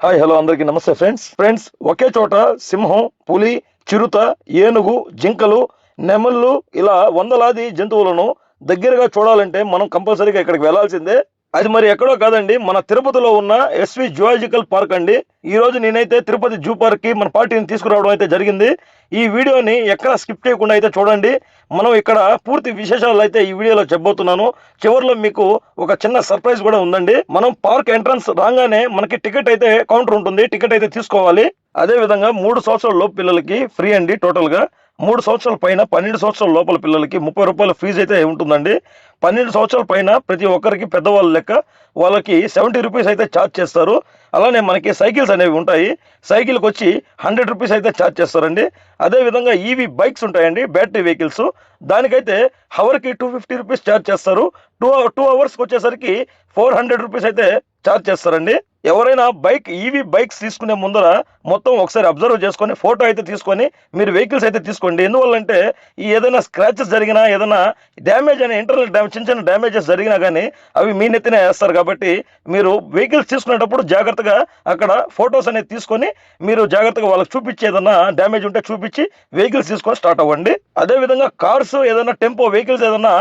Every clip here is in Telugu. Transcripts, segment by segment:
హాయ్ హలో అందరికీ నమస్తే ఫ్రెండ్స్ ఒకే చోట సింహం, పులి, చిరుత, ఏనుగు, జింకలు, నెమళ్ళు ఇలా వందలాది జంతువులను దగ్గరగా చూడాలంటే మనం కంపల్సరీగా ఇక్కడికి వెళ్లాల్సిందే. అది మరి ఎక్కడో కాదండి, మన తిరుపతిలో ఉన్న ఎస్వి జువాలజికల్ పార్క్ అండి. ఈ రోజు నేనైతే తిరుపతి జూ పార్క్ కి మన పార్టీని తీసుకురావడం అయితే జరిగింది. ఈ వీడియోని ఎక్కడ స్కిప్ చేయకుండా అయితే చూడండి. మనం ఇక్కడ పూర్తి విశేషాలు అయితే ఈ వీడియోలో చెప్పబోతున్నాను. చివరిలో మీకు ఒక చిన్న సర్ప్రైజ్ కూడా ఉందండి. మనం పార్క్ ఎంట్రన్స్ రాగానే మనకి టికెట్ అయితే కౌంటర్ ఉంటుంది, టికెట్ అయితే తీసుకోవాలి. అదే విధంగా 3 సంవత్సరాల లోపు పిల్లలకి ఫ్రీ అండి. టోటల్ గా 3 సంవత్సరాల పైన 12 సంవత్సరాల లోపల పిల్లలకి 30 రూపాయల ఫీజు అయితే ఉంటుందండి. 12 సంవత్సరాల పైన ప్రతి ఒక్కరికి పెద్దవాళ్ళ లెక్క వాళ్ళకి 70 రూపీస్ అయితే ఛార్జ్ చేస్తారు. అలానే మనకి సైకిల్స్ అనేవి ఉంటాయి. సైకిల్కి వచ్చి 100 రూపీస్ అయితే ఛార్జ్ చేస్తారండి. అదే విధంగా ఈవీ బైక్స్ ఉంటాయండి, బ్యాటరీ వెహికల్స్. దానికైతే హవర్కి 250 రూపీస్ ఛార్జ్ చేస్తారు. 2 అవర్స్కి వచ్చేసరికి 400 రూపీస్ అయితే ఛార్జ్ చేస్తారండి. ఎవరైనా ఈవీ బైక్స్ తీసుకునే ముందర మొత్తం ఒకసారి అబ్జర్వ్ చేసుకొని ఫోటో అయితే తీసుకొని మీరు వెహికల్స్ అయితే తీసుకోండి. ఎందువల్లంటే ఈ ఏదైనా స్క్రాచెస్ జరిగినా, ఏదైనా డ్యామేజ్ అయినా, ఇంటర్నల్ డ్యామేజ్, చిన్న చిన్న డ్యామేజెస్ జరిగినా కానీ అవి మీ నెత్తినే వేస్తారు. కాబట్టి మీరు వెహికల్స్ తీసుకునేటప్పుడు జాగ్రత్తగా అక్కడ ఫొటోస్ అనేది తీసుకొని మీరు జాగ్రత్తగా వాళ్ళకి చూపించి ఏదైనా డ్యామేజ్ ఉంటే చూపించి వెహికల్స్ తీసుకొని స్టార్ట్ అవ్వండి. అదే విధంగా కార్స్, ఏదైనా టెంపో వెహికల్స్, ఏదైనా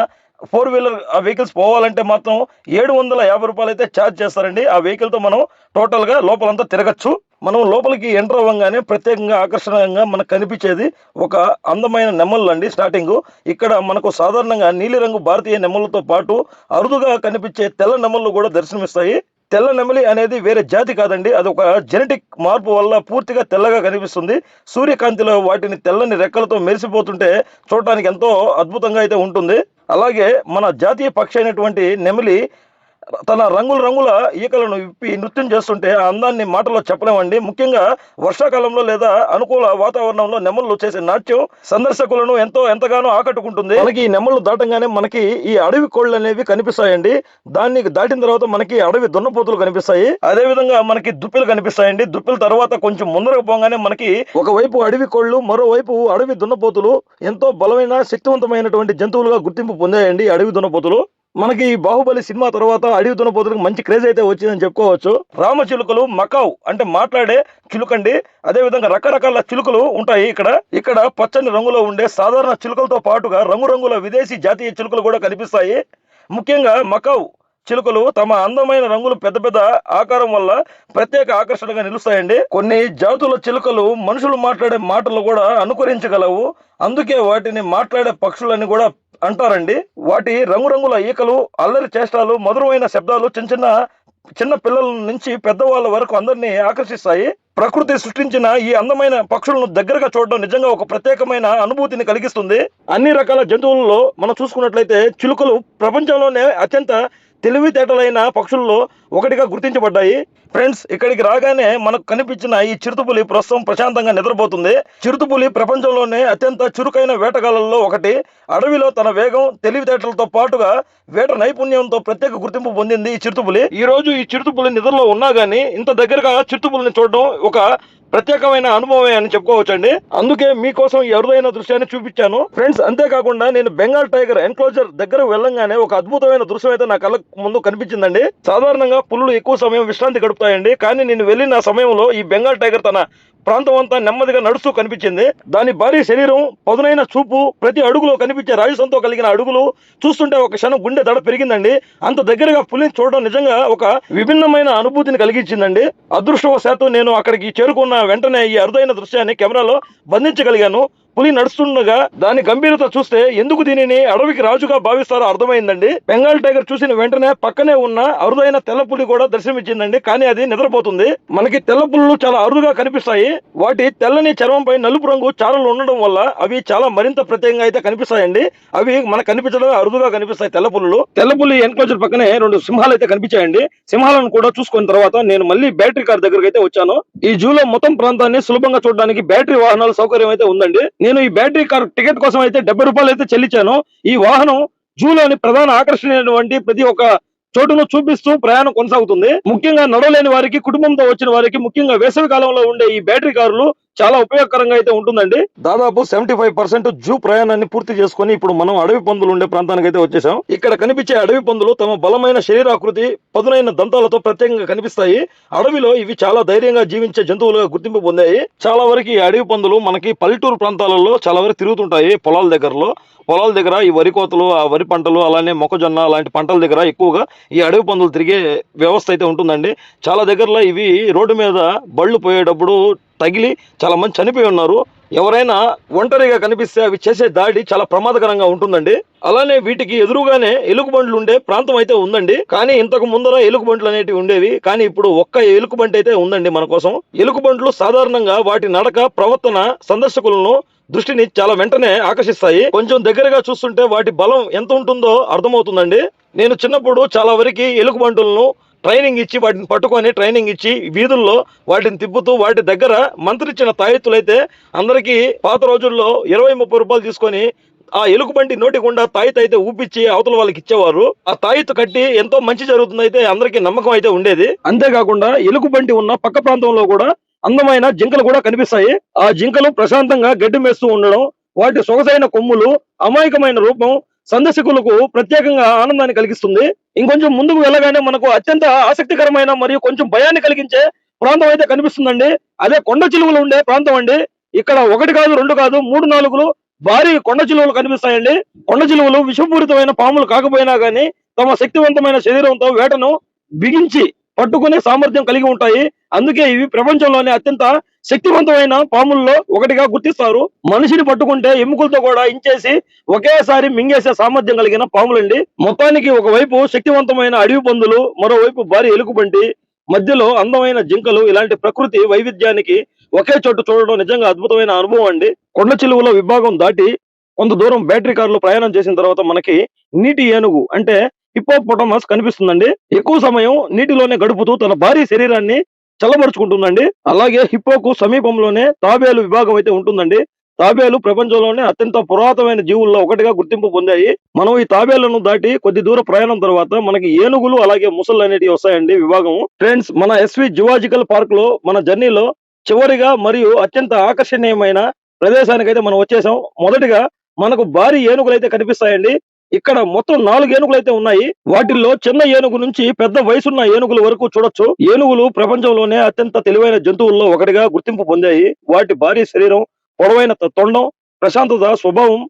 4 వీలర్ ఆ వెహికల్స్ పోవాలంటే మాత్రం 750 రూపాయలు అయితే ఛార్జ్ చేస్తారండి. ఆ వెహికల్ తో మనం టోటల్ గా లోపలంతా తిరగచ్చు. మనం లోపలికి ఎంటర్ అవ్వగానే ప్రత్యేకంగా ఆకర్షణీయంగా మనకు కనిపించేది ఒక అందమైన నెమళ్ళు అండి. స్టార్టింగ్ ఇక్కడ మనకు సాధారణంగా నీలిరంగు భారతీయ నెమళ్ళతో పాటు అరుదుగా కనిపించే తెల్ల నెమళ్ళు కూడా దర్శనమిస్తాయి. తెల్ల నెమలి అనేది వేరే జాతి కాదండి, అది ఒక జెనెటిక్ మార్పు వల్ల పూర్తిగా తెల్లగా కనిపిస్తుంది. సూర్యకాంతిలో వాటిని తెల్లని రెక్కలతో మెరిసిపోతుంటే చూడటానికి ఎంతో అద్భుతంగా అయితే ఉంటుంది. అలాగే మన జాతీయ పక్షి అయినటువంటి నెమలి తన రంగుల ఈకలను విప్పి నృత్యం చేస్తుంటే ఆ అందాన్ని మాటలో చెప్పలేమండి. ముఖ్యంగా వర్షాకాలంలో లేదా అనుకూల వాతావరణంలో నెమళ్ళు చేసే నాట్యం సందర్శకులను ఎంతగానో ఆకట్టుకుంటుంది. మనకి ఈ నెమళ్ళు దాటంగానే మనకి ఈ అడవి కోళ్ళు అనేవి కనిపిస్తాయండి. దాన్ని దాటిన తర్వాత మనకి అడవి దున్నపోతులు కనిపిస్తాయి. అదే విధంగా మనకి దుప్పిలు కనిపిస్తాయండి. దుప్పిల తర్వాత కొంచెం ముందరకు పోగానే మనకి ఒకవైపు అడవి కోళ్ళు, మరోవైపు అడవి దున్నపోతులు ఎంతో బలమైన, శక్తివంతమైనటువంటి జంతువులుగా గుర్తింపు పొందాయండి అడవి దున్నపోతులు. మనకి బాహుబలి సినిమా తర్వాత అడవి దున్నపోతులకు మంచి క్రేజ్ అయితే వచ్చిందని చెప్పుకోవచ్చు. రామచిలుకలు, మకావ్ అంటే మాట్లాడే చిలుకండి. అదే విధంగా రకరకాల చిలుకలు ఉంటాయి ఇక్కడ పచ్చని రంగులో ఉండే సాధారణ చిలుకలతో పాటుగా రంగురంగుల విదేశీ జాతీయ చిలుకలు కూడా కనిపిస్తాయి. ముఖ్యంగా మకావ్ చిలుకలు తమ అందమైన రంగులు, పెద్ద పెద్ద ఆకారం వల్ల ప్రత్యేక ఆకర్షణగా నిలుస్తాయండి. కొన్ని జాతుల చిలుకలు మనుషులు మాట్లాడే మాటలు కూడా అనుకరించగలవు. అందుకే వాటిని మాట్లాడే పక్షులని కూడా అంటారండి. వాటి రంగురంగుల ఈకలు, అల్లరి చేష్టాలు, మధురమైన శబ్దాలు చిన్న పిల్లల నుంచి పెద్దవాళ్ళ వరకు అందరినీ ఆకర్షిస్తాయి. ప్రకృతి సృష్టించిన ఈ అందమైన పక్షులను దగ్గరగా చూడడం నిజంగా ఒక ప్రత్యేకమైన అనుభూతిని కలిగిస్తుంది. అన్ని రకాల జంతువులలో మనం చూసుకున్నట్లయితే చిలుకలు ప్రపంచంలోనే అత్యంత తెలివితేటలైన పక్షుల్లో ఒకటిగా గుర్తించబడ్డాయి. ఫ్రెండ్స్, ఇక్కడికి రాగానే మనకు కనిపించిన ఈ చిరుతపులి ప్రస్తుతం ప్రశాంతంగా నిద్రపోతుంది. చిరుతపులి ప్రపంచంలోనే అత్యంత చురుకైన వేటగాళ్ళల్లో ఒకటి. అడవిలో తన వేగం, తెలివితేటలతో పాటుగా వేట నైపుణ్యంతో ప్రత్యేక గుర్తింపు పొందింది ఈ చిరుతపులి. ఈ రోజు ఈ చిరుతపులి నిద్రలో ఉన్నా గానీ ఇంత దగ్గరగా చిరుతపులిని చూడడం ఒక ప్రత్యేకమైన అనుభవమే అని చెప్పుకోవచ్చండి. అందుకే మీకోసం ఈ అరుదైన దృశ్యాన్ని చూపించాను ఫ్రెండ్స్. అంతేకాకుండా నేను బెంగాల్ టైగర్ ఎన్క్లోజర్ దగ్గర వెళ్ళంగానే ఒక అద్భుతమైన దృశ్యం అయితే నా కళ్ళ ముందు కనిపించిందండి. సాధారణంగా పులులు ఎక్కువ సమయం విశ్రాంతి గడుపుతాయండి, కానీ నేను వెళ్ళిన సమయంలో ఈ బెంగాల్ టైగర్ తన ప్రాంతం అంతా నెమ్మదిగా నడుస్తూ కనిపించింది. దాని భారీ శరీరం, పదునైన చూపు, ప్రతి అడుగులో కనిపించే రాజసంతో కలిగిన అడుగులు చూస్తుంటే ఒక క్షణం గుండె దడ పెరిగిందండి. అంత దగ్గరగా పులిని చూడడం నిజంగా ఒక విభిన్నమైన అనుభూతిని కలిగించిందండి. అదృష్టవశాత్తు నేను అక్కడికి చేరుకున్న వెంటనే ఈ అరుదైన దృశ్యాన్ని కెమెరాలో బంధించగలిగాను. పులి నడుస్తుండగా దాని గంభీరత చూస్తే ఎందుకు దీనిని అడవికి రాజుగా భావిస్తారో అర్థమైందండి. బెంగాల్ టైగర్ చూసిన వెంటనే పక్కనే ఉన్న అరుదైన తెల్ల పులి కూడా దర్శనమిచ్చిందండి, కానీ అది నిద్రపోతుంది. మనకి తెల్ల పులులు చాలా అరుదుగా కనిపిస్తాయి. వాటి తెల్లని చర్మంపై నలుపు రంగు చారలు ఉండడం వల్ల అవి చాలా మరింత ప్రత్యేకంగా అయితే కనిపిస్తాయండి. అవి మనకు కనిపించడం అరుదుగా కనిపిస్తాయి తెల్ల పులులు. తెల్ల పులి ఎన్క్లోజర్ పక్కనే 2 సింహాలు అయితే కనిపించాయండి. సింహాలను కూడా చూసుకున్న తర్వాత నేను మళ్ళీ బ్యాటరీ కార్ దగ్గరకు అయితే వచ్చాను. ఈ జూలో మొత్తం ప్రాంతాన్ని సులభంగా చూడడానికి బ్యాటరీ వాహనాల సౌకర్యం అయితే ఉందండి. నేను ఈ బ్యాటరీ కార్ టికెట్ కోసం అయితే 70 రూపాయలు అయితే చెల్లించాను. ఈ వాహనం జూలోని ప్రధాన ఆకర్షణ ప్రతి ఒక్క చోటును చూపిస్తూ ప్రయాణం కొనసాగుతుంది. ముఖ్యంగా నడవలేని వారికి, కుటుంబంతో వచ్చిన వారికి, ముఖ్యంగా వేసవి కాలంలో ఉండే ఈ బ్యాటరీ కార్లు చాలా ఉపయోగకరంగా అయితే ఉంటుందండి. దాదాపు 75% జూ ప్రయాణాన్ని పూర్తి చేసుకుని ఇప్పుడు మనం అడవి పందులు ఉండే ప్రాంతానికి అయితే వచ్చేసాం. ఇక్కడ కనిపించే అడవి పందులు తమ బలమైన శరీరాకృతి, పదునైన దంతాలతో ప్రత్యేకంగా కనిపిస్తాయి. అడవిలో ఇవి చాలా ధైర్యంగా జీవించే జంతువులుగా గుర్తింపు పొందాయి. చాలా వరకు ఈ అడవి పందులు మనకి పల్లెటూరు ప్రాంతాలలో చాలా వరకు తిరుగుతుంటాయి. పొలాల దగ్గర ఈ వరి కోతలు, ఆ వరి పంటలు, అలానే మొక్కజొన్న అలాంటి పంటల దగ్గర ఎక్కువగా ఈ అడవి పందులు తిరిగే వ్యవస్థ అయితే ఉంటుందండి. చాలా దగ్గరలో ఇవి రోడ్డు మీద బళ్ళు పోయేటప్పుడు తగిలి చాలా మంది చనిపోయి ఉన్నారు. ఎవరైనా ఒంటరిగా కనిపిస్తే అవి చేసే దాడి చాలా ప్రమాదకరంగా ఉంటుందండి. అలానే వీటికి ఎదురుగానే ఎలుగుబంట్లు ఉండే ప్రాంతం అయితే ఉందండి. కానీ ఇంతకు ముందర ఎలుగుబంట్లు అనేటివి ఉండేవి, కానీ ఇప్పుడు ఒక్క ఎలుగుబంటి అయితే ఉందండి మన కోసం. ఎలుగుబంట్లు సాధారణంగా వాటి నడక, ప్రవర్తన సందర్శకులను దృష్టిని చాలా వెంటనే ఆకర్షిస్తాయి. కొంచెం దగ్గరగా చూస్తుంటే వాటి బలం ఎంత ఉంటుందో అర్థమవుతుందండి. నేను చిన్నప్పుడు చాలా వరకు ఎలుగుబంటులను ట్రైనింగ్ ఇచ్చి, వాటిని పట్టుకొని ట్రైనింగ్ ఇచ్చి వీధుల్లో వాటిని తిప్పుతూ వాటి దగ్గర మంత్రిచ్చిన తాయెత్తులైతే అందరికీ పాత రోజుల్లో 20-30 రూపాయలు తీసుకొని ఆ ఎలుగుబంటి నోటి గుండా తాయెత్తు అయితే ఊపిచ్చి అవతల వాళ్ళకి ఇచ్చేవారు. ఆ తాయెత్తు కట్టి ఎంతో మంచి జరుగుతుంది అయితే అందరికీ నమ్మకం అయితే ఉండేది. అంతేకాకుండా ఎలుగుబంటి ఉన్న పక్క ప్రాంతంలో కూడా అందమైన జింకలు కూడా కనిపిస్తాయి. ఆ జింకలు ప్రశాంతంగా గడ్డి మేస్తూ ఉండడం, వాటి సొగసైన కొమ్ములు, అమాయకమైన రూపం సందర్శకులకు ప్రత్యేకంగా ఆనందాన్ని కలిగిస్తుంది. ఇంకొంచెం ముందుకు వెళ్ళగానే మనకు అత్యంత ఆసక్తికరమైన మరియు కొంచెం భయాన్ని కలిగించే ప్రాంతం అయితే కనిపిస్తుందండి. అదే కొండ చిలువలు ఉండే ప్రాంతం అండి. ఇక్కడ 1 కాదు, 2 కాదు, 3, 4 భారీ కొండ చిలువలు కనిపిస్తాయండి. కొండ చిలువలు విషపూరితమైన పాములు కాకపోయినా గానీ తమ శక్తివంతమైన శరీరంతో వేటను బిగించి పట్టుకునే సామర్థ్యం కలిగి ఉంటాయి. అందుకే ఇవి ప్రపంచంలోనే అత్యంత శక్తివంతమైన పాముల్లో ఒకటిగా గుర్తిస్తారు. మనిషిని పట్టుకుంటే ఎముకలతో కూడా ఇంచేసి ఒకేసారి మింగేసే సామర్థ్యం కలిగిన పాములండి. మొత్తానికి ఒకవైపు శక్తివంతమైన అడవి పందులు, మరోవైపు భారీ ఎలుగుబంటి, మధ్యలో అందమైన జింకలు, ఇలాంటి ప్రకృతి వైవిధ్యానికి ఒకే చోటు చూడడం నిజంగా అద్భుతమైన అనుభవం అండి. కొండ చిలువల విభాగం దాటి కొంత దూరం బ్యాటరీ కారులో ప్రయాణం చేసిన తర్వాత మనకి నీటి ఏనుగు అంటే హిప్పోపొటమస్ కనిపిస్తుందండి. ఎక్కువ సమయం నీటిలోనే గడుపుతూ తన భారీ శరీరాన్ని చల్లబరుచుకుంటుందండి. అలాగే హిప్పోకు సమీపంలోనే తాబేలు విభాగం అయితే ఉంటుందండి. తాబేలు ప్రపంచంలోనే అత్యంత పురాతనమైన జీవుల్లో ఒకటిగా గుర్తింపు పొందాయి. మనం ఈ తాబేళ్లను దాటి కొద్ది దూర ప్రయాణం తర్వాత మనకి ఏనుగులు అలాగే ముసళ్ళు అనేటివి వస్తాయండి విభాగం. ఫ్రెండ్స్, మన ఎస్వి జువాజికల్ పార్క్ లో మన జర్నీలో చివరిగా మరియు అత్యంత ఆకర్షణీయమైన ప్రదేశానికైతే మనం వచ్చేసాం. మొదటిగా మనకు భారీ ఏనుగులు అయితే కనిపిస్తాయండి. ఇక్కడ మొత్తం 4 ఏనుగులు అయితే ఉన్నాయి. వాటిల్లో చిన్న ఏనుగు నుంచి పెద్ద వయసున్న ఏనుగుల వరకు చూడొచ్చు. ఏనుగులు ప్రపంచంలోనే అత్యంత తెలివైన జంతువుల్లో ఒకటిగా గుర్తింపు పొందాయి. వాటి భారీ శరీరం, పొడవైన తొండం, ప్రశాంతత స్వభావం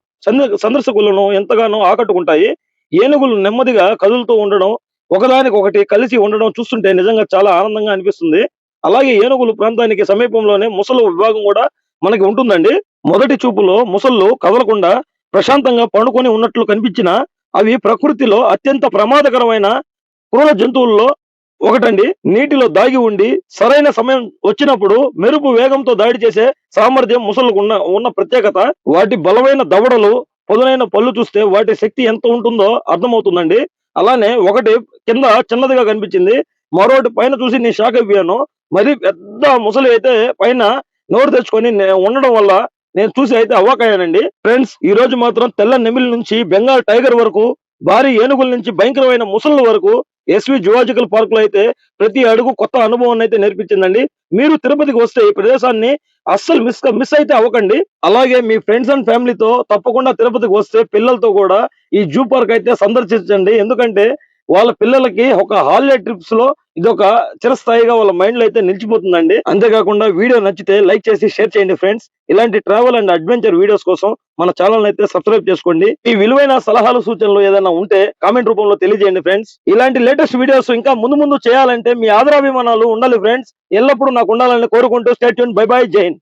సందర్శకులను ఎంతగానో ఆకట్టుకుంటాయి. ఏనుగులు నెమ్మదిగా కదులుతూ ఉండడం, ఒకదానికొకటి కలిసి ఉండడం చూస్తుంటే నిజంగా చాలా ఆనందంగా అనిపిస్తుంది. అలాగే ఏనుగులు ప్రాంతానికి సమీపంలోనే ముసలు విభాగం కూడా మనకి ఉంటుందండి. మొదటి చూపులో ముసళ్ళు కదలకుండా ప్రశాంతంగా పండుకొని ఉన్నట్లు కనిపించినా అవి ప్రకృతిలో అత్యంత ప్రమాదకరమైన క్రూర జంతువుల్లో ఒకటండి. నీటిలో దాగి ఉండి సరైన సమయం వచ్చినప్పుడు మెరుపు వేగంతో దాడి చేసే సామర్థ్యం ముసళ్ళకు ఉన్న ప్రత్యేకత. వాటి బలమైన దవడలు, పదునైన పళ్ళు చూస్తే వాటి శక్తి ఎంత ఉంటుందో అర్థమవుతుందండి. అలానే ఒకటి కింద చిన్నదిగా కనిపించింది, మరొకటి పైన చూసి నేను షాక్ అయిపోయాను. మరి పెద్ద ముసలి అయితే పైన నోరు తెచ్చుకొని ఉండడం వల్ల నేను చూసి అయితే అవాకయ్యానండి. ఫ్రెండ్స్, ఈ రోజు మాత్రం తెల్ల నెమిలి నుంచి బెంగాల్ టైగర్ వరకు, భారీ ఏనుగుల నుంచి భయంకరమైన ముసళ్ళ వరకు ఎస్వి జువాజికల్ పార్క్ లో అయితే ప్రతి అడుగు కొత్త అనుభవాన్ని అయితే నేర్పించిందండి. మీరు తిరుపతికి వస్తే ఈ ప్రదేశాన్ని అస్సలు మిస్ అయితే అవ్వకండి. అలాగే మీ ఫ్రెండ్స్ అండ్ ఫ్యామిలీతో తప్పకుండా తిరుపతికి వస్తే పిల్లలతో కూడా ఈ జూ పార్క్ అయితే సందర్శించండి. ఎందుకంటే వాళ్ళ పిల్లలకి ఒక హాలిడే ట్రిప్స్ లో ఇదొక చిరస్థాయిగా వాళ్ళ మైండ్ లో అయితే నిలిచిపోతుందండి. అంతేకాకుండా వీడియో నచ్చితే లైక్ చేసి షేర్ చేయండి ఫ్రెండ్స్. ఇలాంటి ట్రావెల్ అండ్ అడ్వెంచర్ వీడియోస్ కోసం మన ఛానల్ అయితే సబ్స్క్రైబ్ చేసుకోండి. ఈ విలువైన సలహాలు సూచనలు ఏదైనా ఉంటే కామెంట్ రూపంలో తెలియజేయండి ఫ్రెండ్స్. ఇలాంటి లేటెస్ట్ వీడియోస్ ఇంకా ముందు చేయాలంటే మీ ఆదరాభిమానాలు ఉండాలి ఫ్రెండ్స్. ఎల్లప్పుడూ నాకు ఉండాలని కోరుకుంటూ స్టే ట్యూన్. బై బై, జై హింద్.